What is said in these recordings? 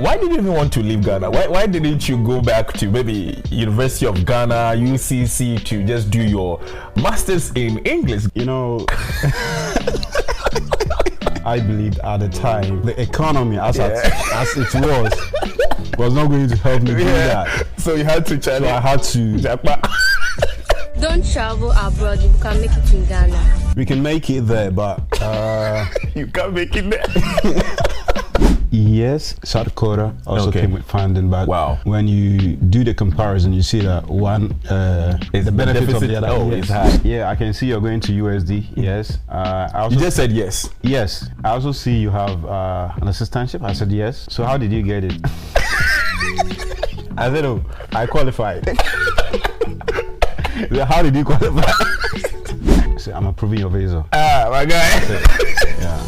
why did you even want to leave Ghana? Why didn't you go back to maybe University of Ghana, UCC, to just do your masters in English? You know, I believed at the time the economy as it was not going to help me do that. So you had to challenge. So I had to. Don't travel abroad, you can make it in Ghana. We can make it there, but you can't make it there. Yes, South Dakota also came with funding, but when you do the comparison, you see that one is the benefit of the other. Is high. Yeah, I can see you're going to USD. Yes. I also you just said yes. Yes. I also see you have an assistantship. I said yes. So how did you get it? I said, oh, I qualified. How did you qualify? So I'm approving your visa. Ah, my guy. Yeah.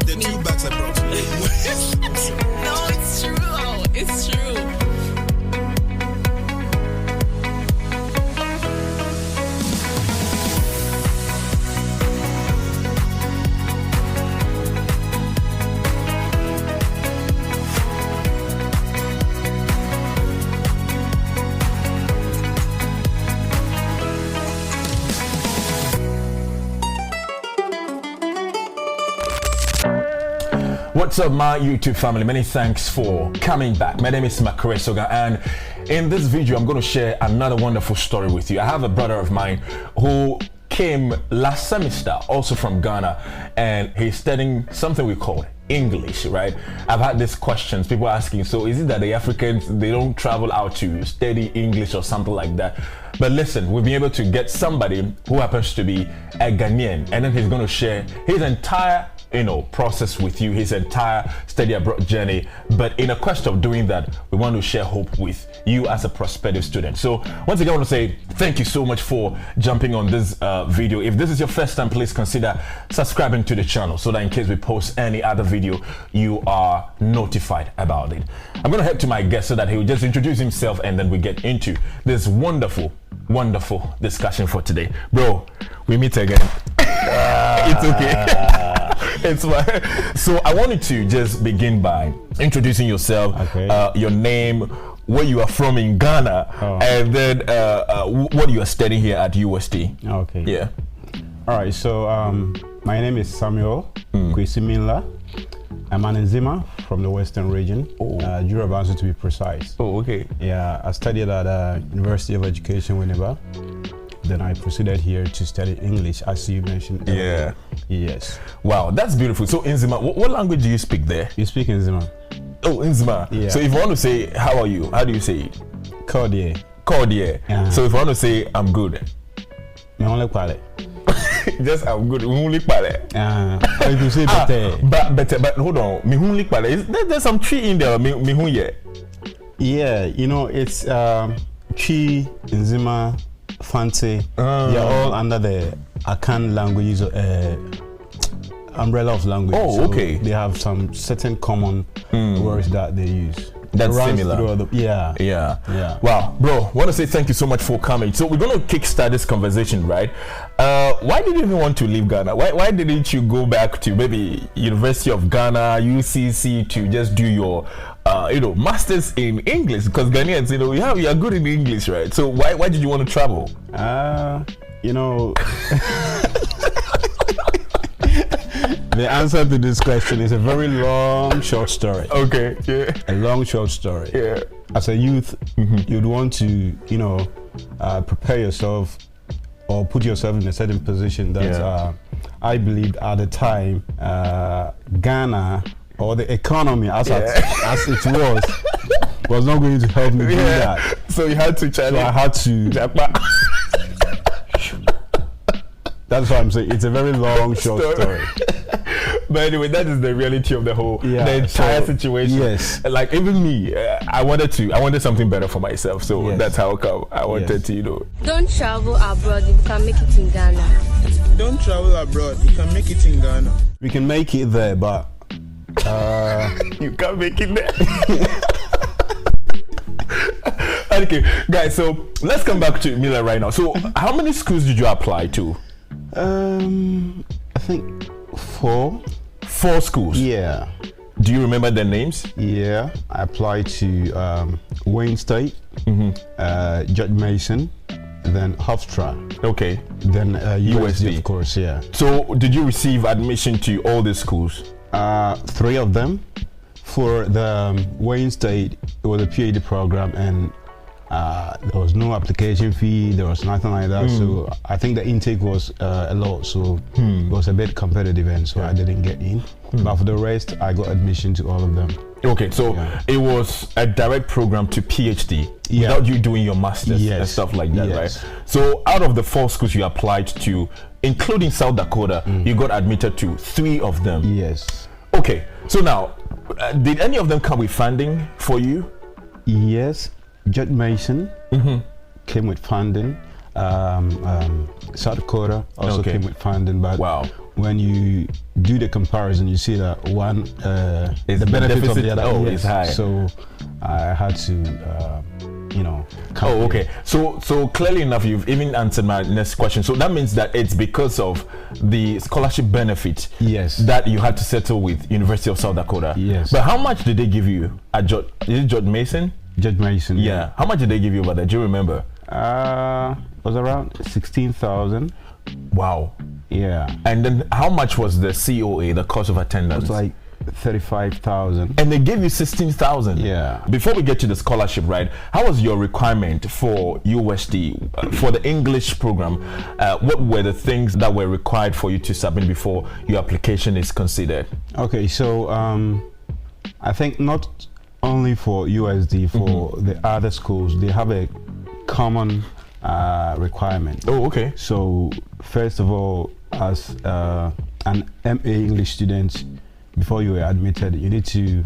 The 2 bags I brought today. No, it's true. It's true. What's up, my YouTube family? Many thanks for coming back. My name is Makare Soga, and in this video I'm going to share another wonderful story with you. I have a brother of mine who came last semester, also from Ghana, and he's studying something we call English, right? I've had these questions, people asking, so is it that the Africans, they don't travel out to study English or something like that? But listen, we've been able to get somebody who happens to be a Ghanaian, and then he's going to share his entire process with you, his entire study abroad journey. But in a quest of doing that, we want to share hope with you as a prospective student. So once again, I want to say thank you so much for jumping on this video. If this is your first time, please consider subscribing to the channel so that in case we post any other video, you are notified about it. I'm going to head to my guest so that he will just introduce himself, and then we get into this wonderful discussion for today. Bro, we meet again. It's okay. It's fine. So I wanted to just begin by introducing yourself, your name, where you are from in Ghana, and then what you are studying here at USD. Okay. Yeah. All right. So my name is Samuel Kwesi. I'm an Nzima from the Western region, Jurabansu to be precise. Oh, okay. Yeah, I studied at University of Education, Winneba. Then I proceeded here to study English, as you mentioned earlier. Yes. Wow, that's beautiful. So Nzima, what language do you speak there? You speak Nzima. Oh, Nzima. Yeah. So if you want to say, how are you? How do you say it? Cordier. Cordier. So if you want to say, I'm good. Just I'm good. You can say better. But hold on. There's some tree in there. Yeah, it's Chi, Nzima, Fancy. They're all under the Akan languages, umbrella of language. Oh, okay. So they have some certain common words that they use. That's similar. Yeah. Wow, bro, want to say thank you so much for coming. So we're going to kickstart this conversation, right? Why did you even want to leave Ghana? Why didn't you go back to maybe University of Ghana, UCC, to just do your masters in English? Because Ghanaians, you are good in English, right? So why did you want to travel? The answer to this question is a very long, short story. Okay, yeah. A long, short story. Yeah. As a youth, you'd want to, prepare yourself or put yourself in a certain position that I believed at the time Ghana or the economy as it was not going to help me do that. So you had to challenge. So I had to. That's what I'm saying. It's a very long, short story. But anyway, that is the reality of the entire situation. Yes. Like even me, I wanted something better for myself. So that's how come I wanted to, Don't travel abroad, you can make it in Ghana. Don't travel abroad, you can make it in Ghana. We can make it there, but you can't make it there. Okay, guys, so let's come back to Miller right now. So how many schools did you apply to? I think Four schools. Yeah. Do you remember their names? Yeah. I applied to Wayne State, George Mason, then Hofstra, Okay. then USD, USD. of course. Yeah. So did you receive admission to all the schools? 3 of them. For the Wayne State, it was a PhD program, and there was no application fee. There was nothing like that. So I think the intake was a lot. So it was a bit competitive, and so I didn't get in. But for the rest, I got admission to all of them. Okay, so it was a direct program to PhD without you doing your masters and stuff like that, right? So out of the 4 schools you applied to, including South Dakota, you got admitted to 3 of them. Yes. Okay, so now, did any of them come with funding for you? Yes. George Mason came with funding. South Dakota also came with funding, but when you do the comparison, you see that one the benefit of the other is high. So I had to, okay. So clearly enough, you've even answered my next question. So that means that it's because of the scholarship benefit that you had to settle with University of South Dakota. Yes. But how much did they give you at George? Is it George Mason? George Mason. Yeah. How much did they give you over there? Do you remember? It was around 16,000. Wow. Yeah. And then how much was the COA, the cost of attendance? It was like 35,000. And they gave you 16,000. Yeah. Before we get to the scholarship, right? How was your requirement for USD for the English program? What were the things that were required for you to submit before your application is considered? Okay, so I think not only for USD, for the other schools, they have a common requirement. Oh, okay. So first of all, as an MA English student, before you were admitted, you need to,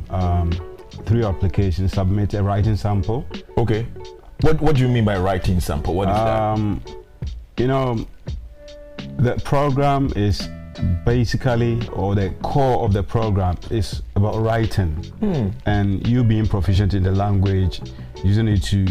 through your application, submit a writing sample. Okay. What do you mean by writing sample? What is that? The program is basically, or the core of the program is about writing, and you being proficient in the language, using it to,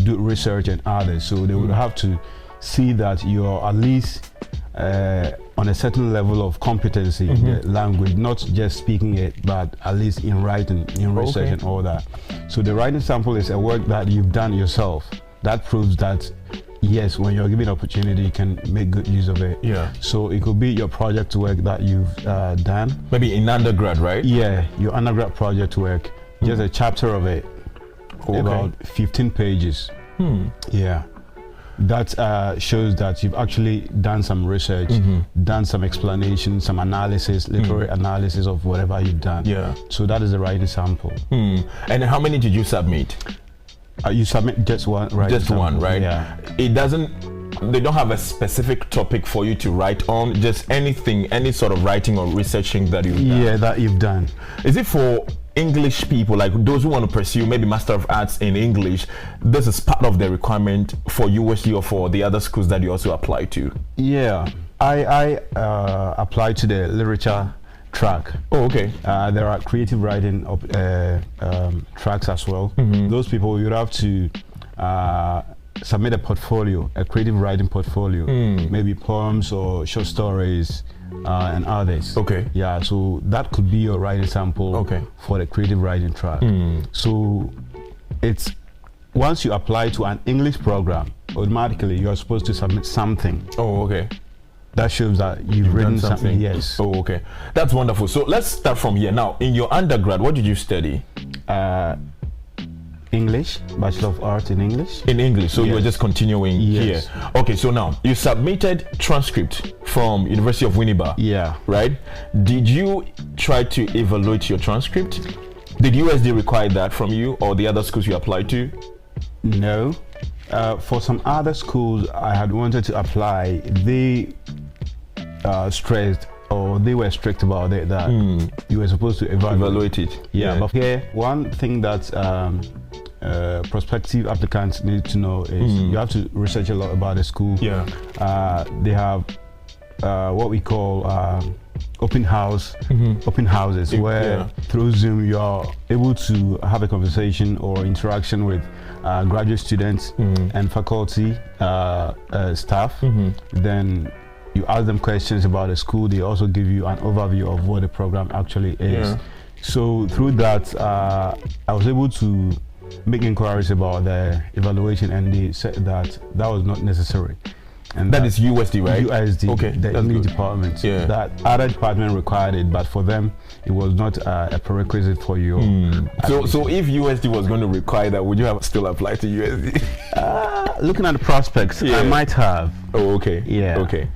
do research and others. So they would have to see that you're at least on a certain level of competency in the language, not just speaking it, but at least in writing, in research and all that. So the writing sample is a work that you've done yourself. That proves that, yes, when you're given opportunity, you can make good use of it. Yeah. So it could be your project work that you've done. Maybe in undergrad, right? Yeah, your undergrad project work, just a chapter of it, about 15 pages. Yeah. That shows that you've actually done some research, done some explanation, some analysis, literary analysis of whatever you've done. Yeah. So that is the writing sample. And how many did you submit? You submit just one, right? Just one, right? Yeah. It doesn't. They don't have a specific topic for you to write on. Just anything, any sort of writing or researching that you've done. Yeah, that you've done. Is it for English people, like those who want to pursue maybe Master of Arts in English? This is part of the requirement for USD or for the other schools that you also apply to? Yeah, I applied to the literature track. Oh, okay. There are creative writing tracks as well. Those people, you'd have to submit a portfolio, a creative writing portfolio, maybe poems or short stories and others. Okay. Yeah, so that could be your writing sample for the creative writing track. So it's, once you apply to an English program, automatically you're supposed to submit something. Oh, okay. That shows that you've written done something. Yes. Oh, okay. That's wonderful. So let's start from here. Now, in your undergrad, what did you study? English, Bachelor of Arts in English. In English, so you were just continuing here. Okay, so now you submitted transcript from University of Winnipeg. Yeah. Right? Did you try to evaluate your transcript? Did USD require that from you or the other schools you applied to? No. For some other schools I had wanted to apply, they stressed, or they were strict about it, that you were supposed to evaluate it. Yeah, but here, one thing that prospective applicants need to know is you have to research a lot about the school. Yeah. They have what we call open houses, where through Zoom you are able to have a conversation or interaction with graduate students and faculty staff. Then you ask them questions about the school. They also give you an overview of what the program actually is. Yeah. So through that, I was able to make inquiries about the evaluation, and they said that was not necessary. And That is USD, right? USD, Okay, the that's English good. department. Yeah. That other department required it, but for them, it was not a prerequisite for your. So if USD was going to require that, would you have still applied to USD? Looking at the prospects, Yeah. I might have. Oh, okay. Yeah. Okay.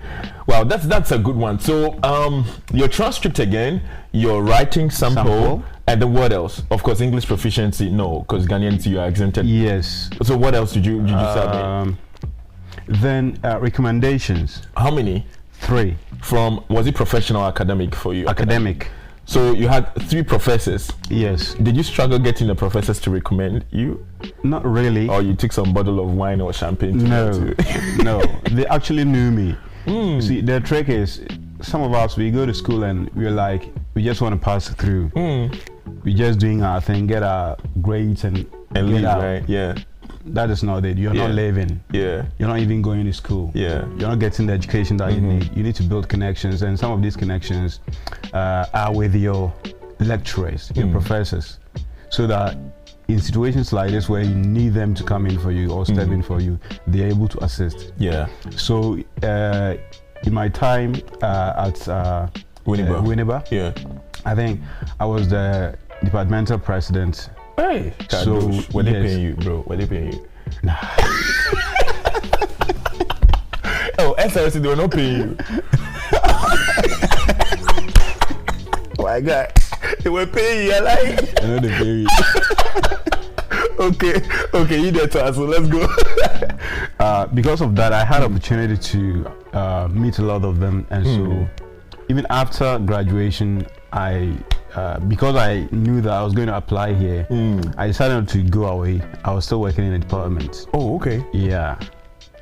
Wow, that's a good one. So, your transcript again, your writing sample, and then what else? Of course, English proficiency. No, because Ghanaians, you are exempted. Yes. So what else did you submit? Then recommendations. How many? 3. From, was it professional or academic for you? Academic. So you had 3 professors. Yes. Did you struggle getting the professors to recommend you, Not really. or you took some bottle of wine or champagne? To No. No. They actually knew me. See, the trick is, some of us, we go to school and we're like, we just want to pass through. We're just doing our thing, get our grades and and get leave, out. right? Yeah. That is not it. You're not Yeah. living. Yeah. You're not even going to school. Yeah. You're not getting the education that you need. You need to build connections, and some of these connections are with your lecturers, your professors, so that in situations like this where you need them to come in for you or step in for you, they're able to assist. Yeah. So in my time at Winneba, Yeah. I think I was the departmental president. Hey. So, Were they yes. paying you, bro? Were they paying you? Oh, SRC, they were not paying you. Oh my God. They were paying you, I like. I know the very. Okay, you there to us, so let's go. Because of that, I had opportunity to meet a lot of them, and so even after graduation, because I knew that I was going to apply here, I decided to go away. I was still working in the department. Oh, okay. Yeah,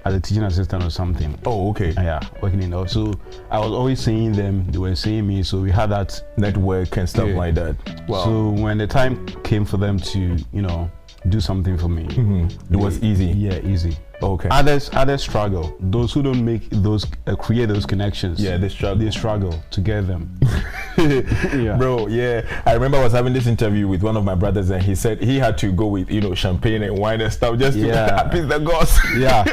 as a teaching assistant or something. Oh, okay. Yeah, working in there. So I was always seeing them. They were seeing me. So we had that Network and stuff Yeah. like that. Wow. So when the time came for them to, do something for me, it was easy. Yeah, easy. Okay. Others struggle. Those who don't make those create those connections. Yeah, they struggle. They struggle to get them. Yeah. Bro, yeah. I remember I was having this interview with one of my brothers, and he said he had to go with, champagne and wine and stuff just to Yeah. appease the gods. Yeah.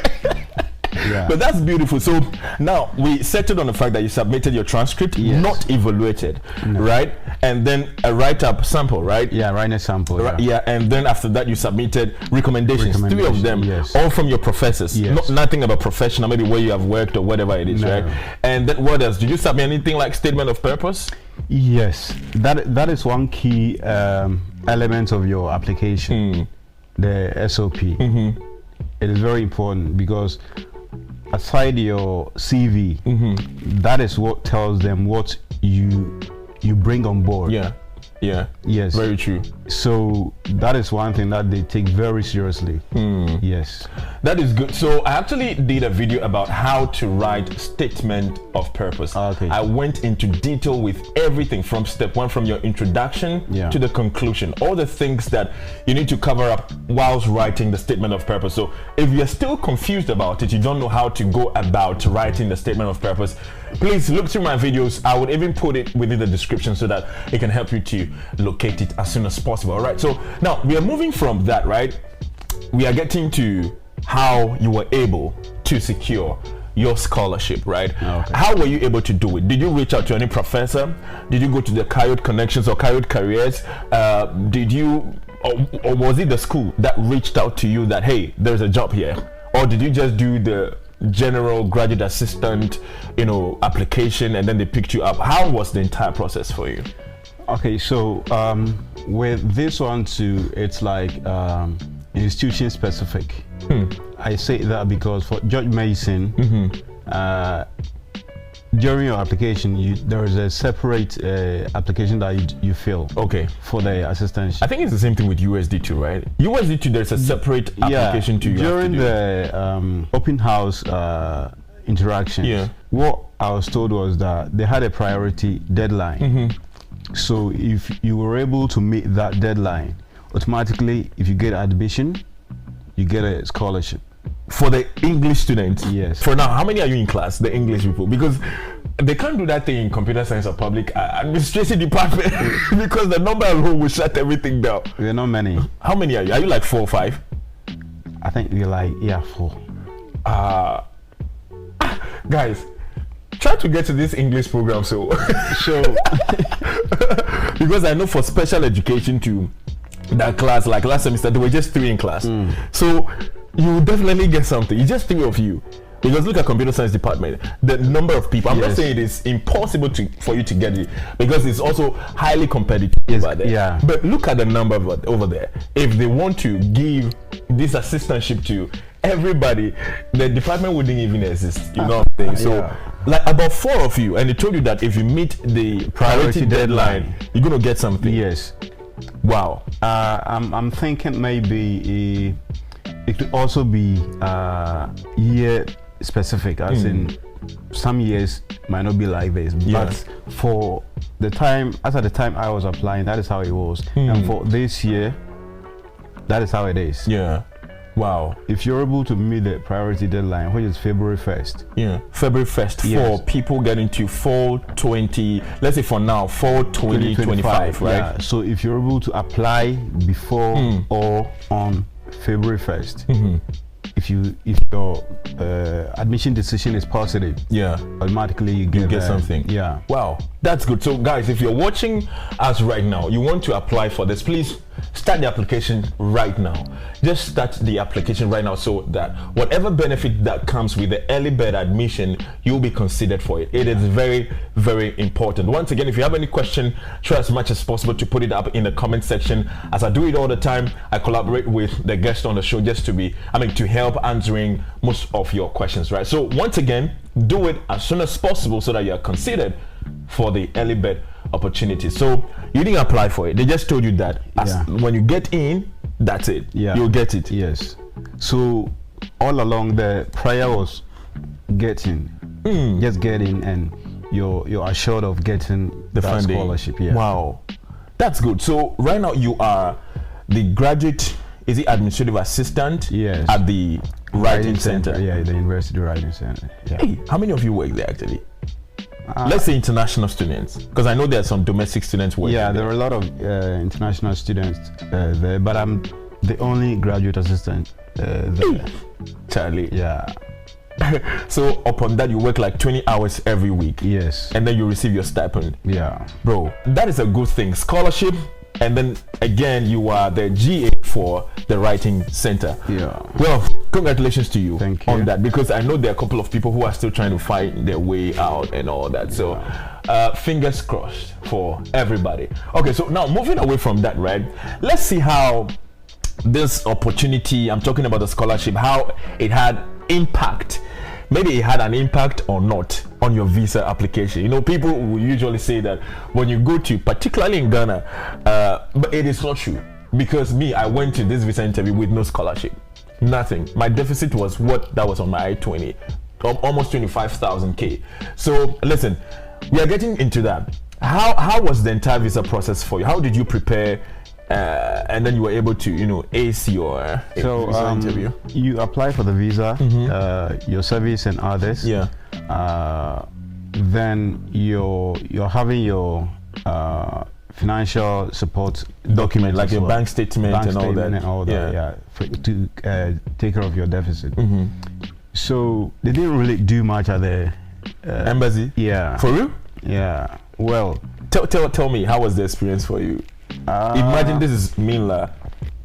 Yeah. But that's beautiful. So now we settled on the fact that you submitted your transcript, Yes. not evaluated, right? And then a write-up sample, right? Yeah, write a sample. Right, yeah, and then after that you submitted recommendations, 3 of them, yes. all from your professors. Yes. Nothing about professional, maybe where you have worked or whatever it is, No. right? And then what else? Did you submit anything like statement of purpose? Yes, that is one key element of your application, the SOP. It is very important because aside your CV, that is what tells them what you bring on board. Yeah. Yes. Very true. So that is one thing that they take very seriously. Yes. That is good. So I actually did a video about how to write statement of purpose. Okay. I went into detail with everything from step 1, from your introduction Yeah. to the conclusion, all the things that you need to cover up whilst writing the statement of purpose. So if you're still confused about it, you don't know how to go about writing the statement of purpose, please look through my videos. I would even put it within the description so that it can help you to locate it as soon as possible. All right. So now we are moving from that, right? We are getting to how you were able to secure your scholarship, right? Okay. How were you able to do it? Did you reach out to any professor? Did you go to the Coyote Connections or Coyote Careers? Did you, or was it the school that reached out to you that, hey, there's a job here? Or did you just do the general graduate assistant, application, and then they picked you up? How was the entire process for you? Okay, so with this one too, it's like institution specific. I say that because for George Mason, during your application, there is a separate application that you fill. Okay. For the assistantship. I think it's the same thing with USD too, right? USD too, there's a separate application to you. During the open house interaction, Yeah. what I was told was that they had a priority deadline. So if you were able to meet that deadline, automatically, if you get admission, you get a scholarship. for the English students. Yes. For now, how many are you in class? The English people, because they can't do that thing in computer science or public administration department because the number alone will shut everything down. We're not many. How many are you? Are you like 4 or 5? I think we're like 4. Guys, try to get to this English program. So because I know for special education too, that class, like last semester, there were just 3 in class. So you will definitely get something. It's just 3 of you. Because look at computer science department, the number of people. I'm not saying it is impossible for you to get it, because it's also highly competitive over there. Yeah. But look at the number over there. If they want to give this assistantship to everybody, the department wouldn't even exist. You know what I'm saying? So, like about 4 of you, and they told you that if you meet the priority deadline, you're gonna get something. Yes. Wow. I'm thinking maybe it could also be year specific, as in some years might not be like this, but for the time, as at the time I was applying, that is how it was, and for this year, that is how it is. Yeah. Wow. If you're able to meet the priority deadline, which is February 1st. Yeah. February 1st for people getting to fall 20, let's say for now, fall 2025, right? Yeah. So if you're able to apply before or on February 1st, if your admission decision is positive, automatically you get something. Yeah. Wow, that's good. So guys, if you're watching us right now, you want to apply for this, please start the application right now. Just start the application right now, so that whatever benefit that comes with the early bird admission, you'll be considered for it. It is very, very important. Once again, if you have any question, try as much as possible to put it up in the comment section. As I do it all the time, I collaborate with the guest on the show just to help answering most of your questions, right? So once again, do it as soon as possible so that you are considered for the early bird opportunity. So you didn't apply for it, they just told you that when you get in, that's it. You'll get it. Yes. So all along the prayer was getting, just getting, and you're assured of getting the that funding. Scholarship. Wow, that's good. So right now you are the graduate, is it administrative assistant? Yes. At the writing center. Yeah, the University Writing Center. Yeah. Hey, how many of you work there actually? Let's say international students, because I know there are some domestic students working. Yeah, there are a lot of international students there, but I'm the only graduate assistant there. Charlie. Yeah. So upon that, you work like 20 hours every week. Yes. And then you receive your stipend. Yeah. Bro, that is a good thing. Scholarship, and then again, you are the GA for the writing center. Yeah. Well, congratulations to you, Thank you on that, because I know there are a couple of people who are still trying to find their way out and all that. So fingers crossed for everybody. Okay, so now moving away from that, right? Let's see how this opportunity, I'm talking about the scholarship, how it had impact. Maybe it had an impact or not on your visa application. You know, people will usually say that when you go to, particularly in Ghana, but it is not true, because I went to this visa interview with no scholarship, nothing. My deficit was what that was on my I-20, almost 25,000 K. So listen, we are getting into that. How was the entire visa process for you? How did you prepare? And then you were able to, ace your visa interview. You apply for the visa, your service and others. Yeah. Then you're having your financial support document, like your bank statement and all that. Yeah. To take care of your deficit. So they didn't really do much at the embassy. Yeah. For real? Yeah. Well, tell me, how was the experience for you? Imagine this is Mila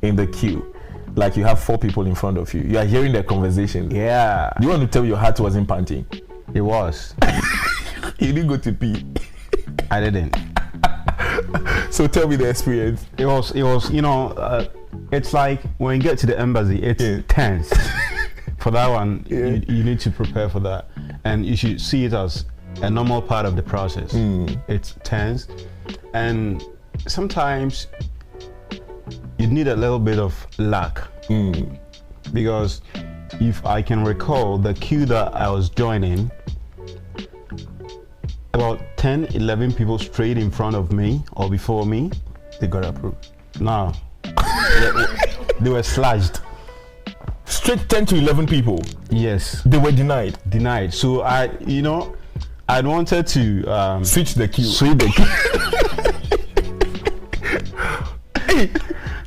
in the queue, like you have 4 people in front of you. You are hearing their conversation. Yeah. Do you want to tell me your heart wasn't panting? It was. You didn't go to pee. I didn't. So tell me the experience. It was. It's like when you get to the embassy, it's tense. For that one, you need to prepare for that, and you should see it as a normal part of the process. It's tense, and sometimes you need a little bit of luck, because if I can recall the queue that I was joining, about 10-11 people straight in front of me or before me, they got approved. No. They were slashed. straight 10 to 11 people. Yes, They were denied. denied. So I wanted to Switch the queue. switch the queue.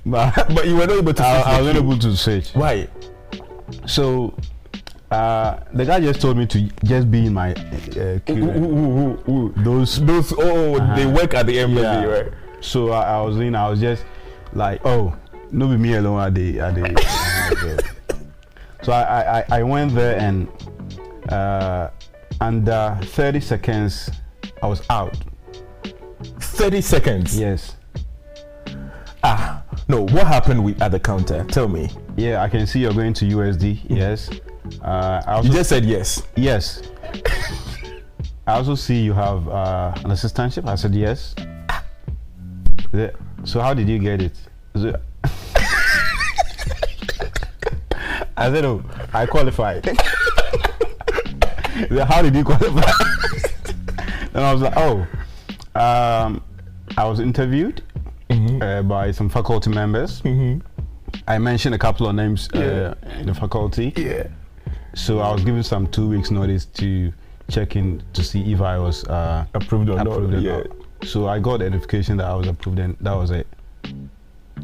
But you were not able to. I was switch not the queue. able to switch. Why? So the guy just told me to just be in my queue. Those They work at the embassy, Yeah. right? So I was just like, oh, no be me alone at the So I went there and under 30 seconds I was out. 30 seconds. Yes. No, what happened at the counter? Tell me. Yeah, I can see you're going to USD. Yes. I also You just said yes. yes. I also see you have an assistantship. I said yes. So how did you get it? I said, oh, I qualified. How did you qualify? And I was like, oh, I was interviewed by some faculty members. I mentioned a couple of names in the faculty. Yeah. So I was given some 2 weeks notice to check in to see if I was Approved or not. Yeah. not. So I got a notification that I was approved, and that was it.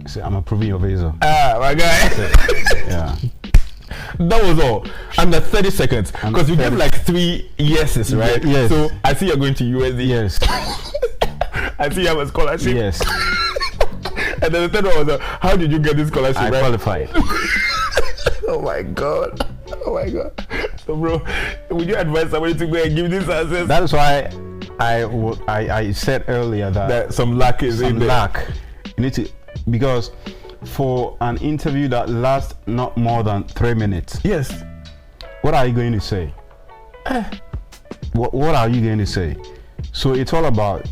So I'm approving your visa. My guy. Yeah. That was all. Under 30 seconds. Under Because you gave 30. like 3 yeses, right? Yes. So I see you're going to USD. Yes. I see you have a scholarship. Yes. And then the third one was, how did you get this scholarship? I right? qualified. Oh my God. Oh my God. So, bro, would you advise somebody to go and give this answers? That is why I said earlier that Some luck is in some there. luck. You need to, because for an interview that lasts not more than 3 minutes, Yes. what are you going to say? What are you going to say? So it's all about,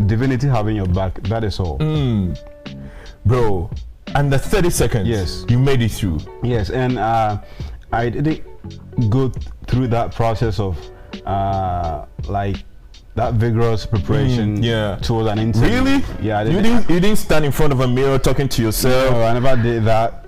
divinity having your back. That is all. Bro, under 30 seconds. Yes. You made it through. Yes, and I didn't go through that process of like that vigorous preparation yeah. towards an interview. Really? Yeah, I You didn't stand in front of a mirror talking to yourself. No, I never did that.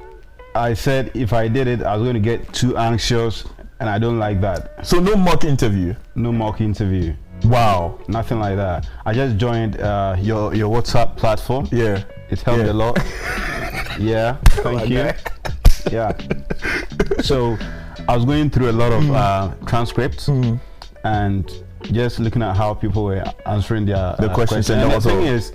I said if I did it, I was going to get too anxious, and I don't like that. So no mock interview. No mock interview. Wow. Nothing like that. I just joined your WhatsApp platform. Yeah. It helped Yeah. a lot. Yeah, thank you. Okay. Yeah. So I was going through a lot of transcripts and just looking at how people were answering their The questions. And And the also, thing is,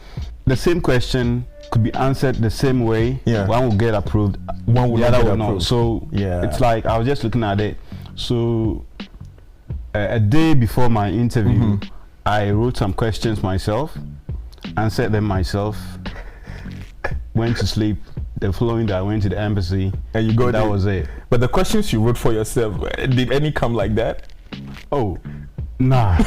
the same question could be answered the same way. Yeah. One will get approved, One will the not other get will not. approved. So Yeah. it's like I was just looking at it. So a day before my interview, I wrote some questions myself, answered them myself, went to sleep. The following day I went to the embassy, and you got that it. was it. But the questions you wrote for yourself, did any come like that? Oh, nah.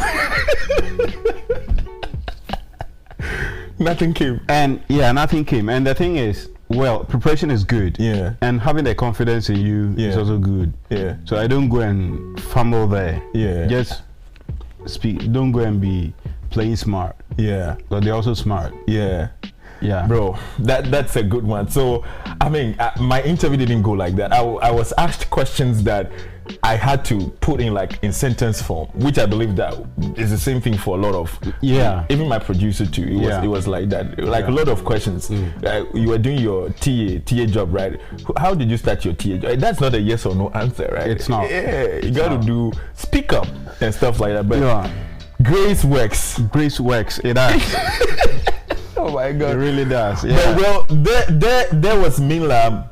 Nothing came. And yeah, nothing came. And the thing is, well, preparation is good. Yeah. And having the confidence in you is Yeah. also good. Yeah. So I don't go and fumble there. Yeah. Just speak. Don't go and be playing smart. Yeah. But they're also smart. Yeah. Yeah. Bro, that's a good one. So, I mean, my interview didn't go like that. I was asked questions that I had to put in sentence form, which I believe that is the same thing for a lot of. Yeah. Even my producer too. It was like that. Like a lot of questions. You were doing your TA job, right? How did you start your TA job? That's not a yes or no answer, right? It's not. Yeah, you got to speak up and stuff like that. But Yeah. grace works. Grace works. It does. Oh my God. It really does. But, Yeah. well, there was Minla.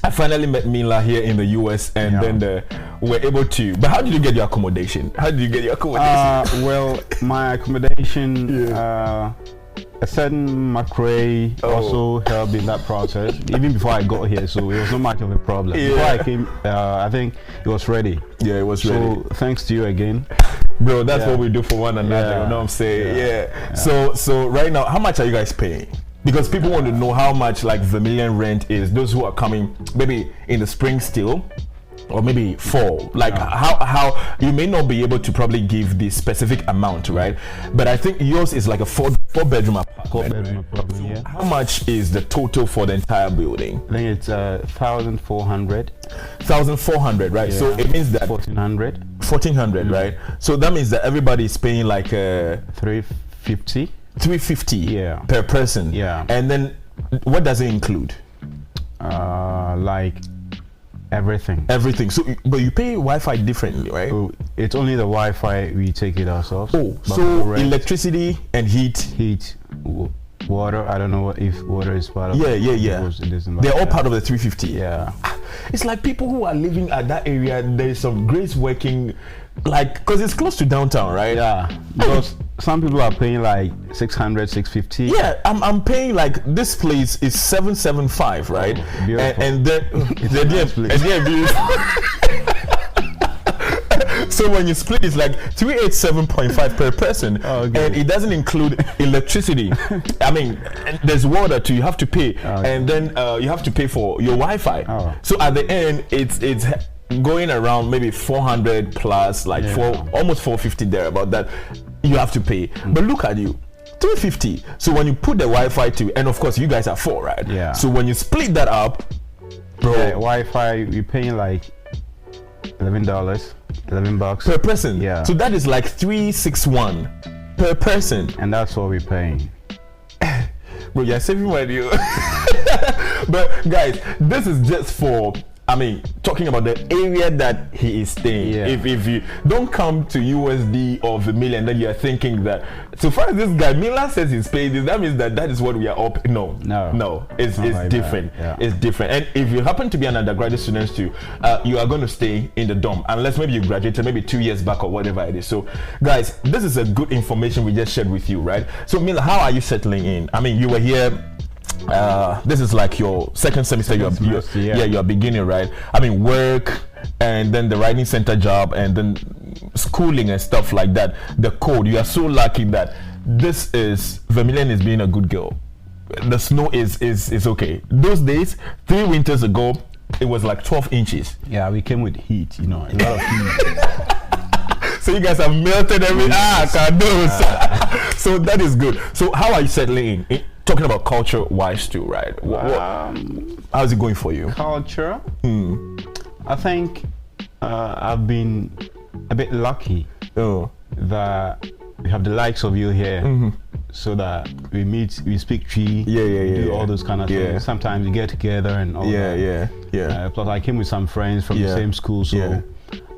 I finally met Minla here in the US, and then we're able to. But how did you get your accommodation? How did you get your accommodation? Well, my accommodation, a certain McRae also helped in that process, even before I got here, so it was not much of a problem. Yeah. Before I came, I think it was ready. Yeah, it was So ready. thanks to you again. Bro, that's Yeah. what we do for one another. Yeah. You know what I'm saying? Yeah. Yeah. So right now, how much are you guys paying? Because people want to know how much like Vermilion rent is. Those who are coming maybe in the spring still, or maybe 4? Like how you may not be able to probably give the specific amount, right? But I think yours is like a 4-bedroom apartment. 4-bedroom apartment, yeah. How much is the total for the entire building? I think it's 1,400. 1,400, right? Yeah. So it means that 1,400. 1,400, right? So that means that everybody is paying like 350. 350 Yeah. per person. Yeah. And then what does it include? Like everything. Everything. So, but you pay Wi-Fi differently, right? So it's only the Wi-Fi, we take it ourselves. Oh, But so the rest, electricity and heat. heat, water. I don't know if water is part of Yeah, it. yeah, yeah. Because it isn't They're like all that. part of the 350. Yeah. It's like people who are living at that area, there is some great working, like, because it's close to downtown, right? Yeah. Because some people are paying like 600, 650. Yeah, I'm paying like this place is 775, right? Oh, beautiful. And then It's a nice place. so when you split, it's like 387.5 per person, Okay. and it doesn't include electricity. I mean, there's water too. You have to pay, and then you have to pay for your Wi-Fi. Oh. So at the end, it's going around maybe 400 plus, like almost 450 there. About that, you have to pay. But look at you. 350. So when you put the Wi-Fi to, and of course you guys are 4, right? Yeah. So when you split that up, bro, Yeah, Wi-Fi, you're paying like $11, $11 per person. Yeah. So that is like 361 per person. and that's what we're paying. Bro, you're saving money. But guys, this is just for, I mean, talking about the area that he is staying. Yeah. If you don't come to USD or Vermilion, and then you're thinking that, so far as this guy Mila says he's paying this, that means that is what we are up. No, it's not like different. that. Yeah. It's different. And if you happen to be an undergraduate student too, you are going to stay in the dorm unless maybe you graduated maybe 2 years back or whatever it is. So guys, this is a good information we just shared with you, right? So Mila, how are you settling in? I mean, you were here. This is like your second semester. You're beginning, right? I mean, work and then the writing center job and then schooling and stuff like that. The code, you are so lucky that this is Vermilion is being a good girl. The snow is okay. Those days, 3 winters ago, it was like 12 inches. Yeah, we came with heat, a lot of heat. So you guys have melted every candles. So that is good. So how are you settling in? Talking about culture wise too, right? How's it going for you? Culture? I think I've been a bit lucky that we have the likes of you here, so that we meet, we speak tree, do all those kind of things. Sometimes we get together and all that. Plus I came with some friends from the same school, so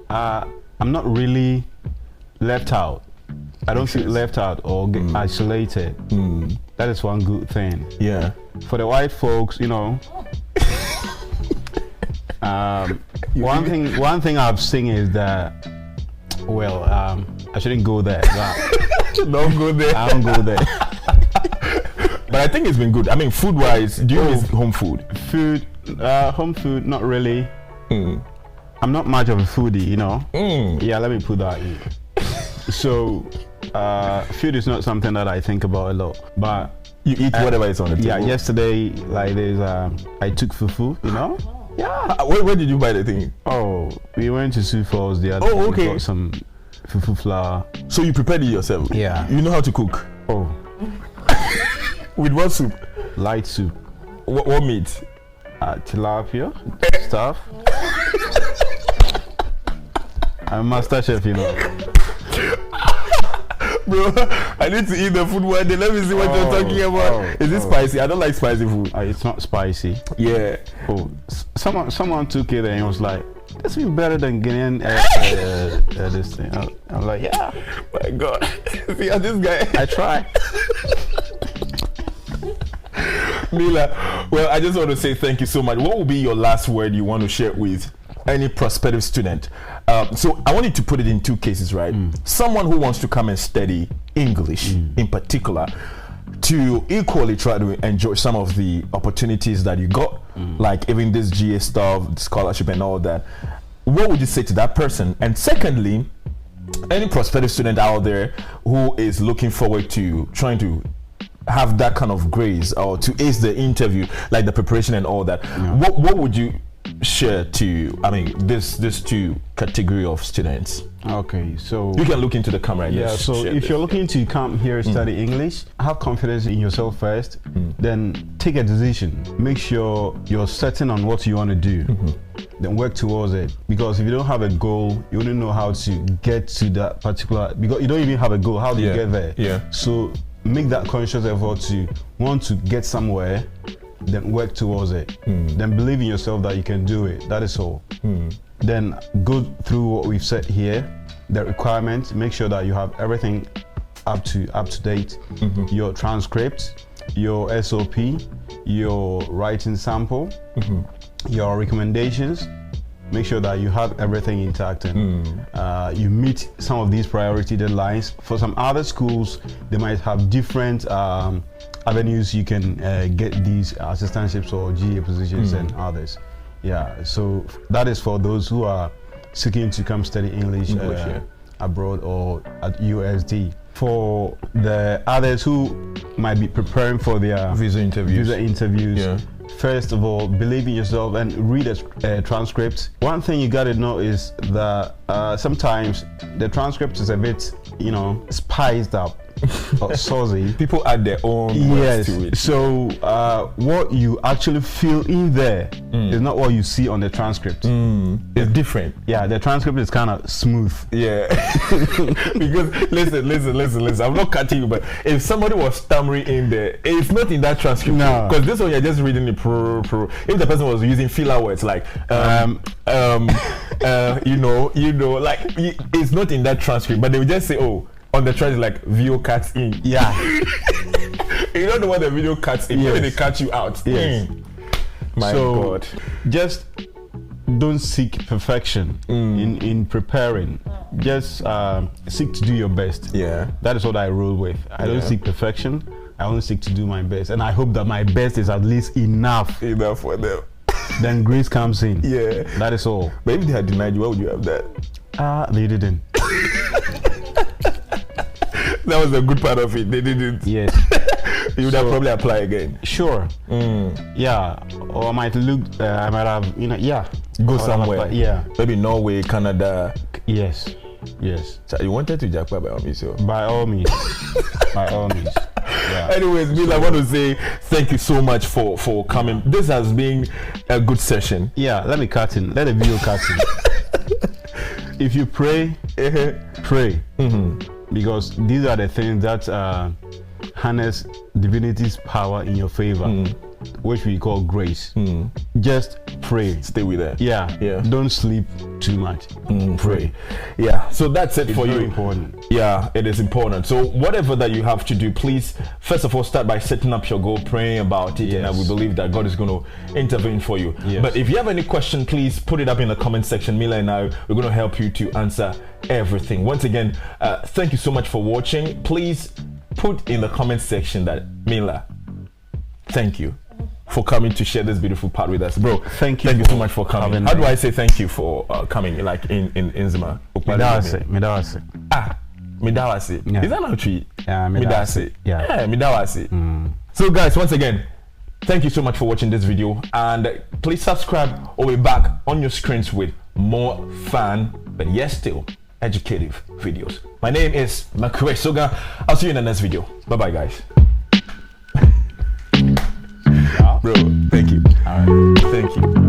I'm not really left out. I don't feel left out or get isolated. That is one good thing. Yeah. For the white folks, one thing I've seen is that, I shouldn't go there. Don't go there. I don't go there. But I think it's been good. I mean, food-wise, do you miss home food? Home food, not really. I'm not much of a foodie, Yeah, let me put that in. So, food is not something that I think about a lot. But you eat whatever is on the table. Yeah, yesterday, like there's, I took fufu, Yeah. Where did you buy the thing? Oh, we went to Sioux Falls the other day. Oh, okay. We got some fufu flour. So you prepared it yourself? Yeah. You know how to cook? Oh. With what soup? Light soup. What meat? Tilapia stuff. I'm master chef, Bro, I need to eat the food one day. Let me see what you're talking about. Is it spicy? I don't like spicy food. It's not spicy. Yeah. Oh, someone took it and was like, "This is better than Guinean this thing." I'm like, "Yeah." My God. See how this guy. I try. Mila, well, I just want to say thank you so much. What will be your last word you want to share with any prospective student? So I want you to put it in 2 cases, right? Someone who wants to come and study English in particular, to equally try to enjoy some of the opportunities that you got, like even this GA stuff, scholarship and all that. What would you say to that person? And secondly, any prospective student out there who is looking forward to trying to have that kind of grace or to ace the interview, like the preparation and all that, what would you share to, I mean, this two category of students? Okay, so You can look into the camera and yeah, just so share if this. you're looking to come here and study English, have confidence in yourself first, then take a decision. Make sure you're certain on what you want to do, then work towards it. Because if you don't have a goal, you wouldn't know how to get to that particular, because you don't even have a goal, how do you get there? Yeah. So make that conscious effort to want to get somewhere, then work towards it. Then believe in yourself that you can do it. That is all. Then go through what we've said here, the requirements, make sure that you have everything up to date, your transcript, your SOP, your writing sample, your recommendations. Make sure that you have everything intact and you meet some of these priority deadlines. For some other schools, they might have different avenues you can get these assistantships or GA positions and others. Yeah, so that is for those who are seeking to come study English abroad or at USD. For the others who might be preparing for their Visa interviews. Yeah. First of all, believe in yourself and read a transcript. One thing you gotta know is that sometimes the transcript is a bit, spiced up or saucy. People add their own words to it. So what you actually feel in there is not what you see on the transcript. It's different. Yeah, the transcript is kind of smooth. Yeah. Because listen. I'm not cutting you, but if somebody was stammering in there, it's not in that transcript. No. Because this one you're just reading the pro. If the person was using filler words like like it's not in that transcript, but they would just say, oh, on the transcript like video cuts in. Yeah. You don't know what the video cuts in. Yes. Maybe they cut you out. Yes. My God. Just don't seek perfection in preparing. Just seek to do your best. Yeah. That is what I roll with. I don't seek perfection. I only seek to do my best. And I hope that my best is at least enough. Enough for them. Then grace comes in. Yeah. That is all. But if they had denied you, why would you have that? They didn't. That was a good part of it. They didn't. Yes. You would have probably apply again. Sure. Yeah. Or I might have, Go somewhere. Yeah. Maybe Norway, Canada. Yes. So you wanted to jackpot by all means, so. By all means. By all means. Yeah. Anyways, Bill, I want to say thank you so much for coming. This has been a good session. Yeah, let me cut in. Let the video cut in. If you pray, pray. Because these are the things that harness divinity's power in your favor, which we call grace. Just pray. Stay with that. Yeah. Don't sleep too much. Pray. Yeah. So that's it for you. It's very important. Yeah, it is important. So whatever that you have to do, please, first of all, start by setting up your goal, praying about it, and we believe that God is going to intervene for you. Yes. But if you have any question, please put it up in the comment section. Mila and I, we're going to help you to answer everything. Once again, thank you so much for watching. Please put in the comment section that Mila, thank you for coming to share this beautiful part with us, bro. Thank you so much for coming. How do I say thank you for coming, like in Zima? Midawase. Midawase. Yeah. Is that not true? Yeah, Midawase. Yeah. Midawase. So guys, once again, thank you so much for watching this video, and please subscribe or we'll be back on your screens with more fun, but yes, still educative videos. My name is Makuresoga. I'll see you in the next video. Bye bye, guys. Bro, thank you. All right. Thank you.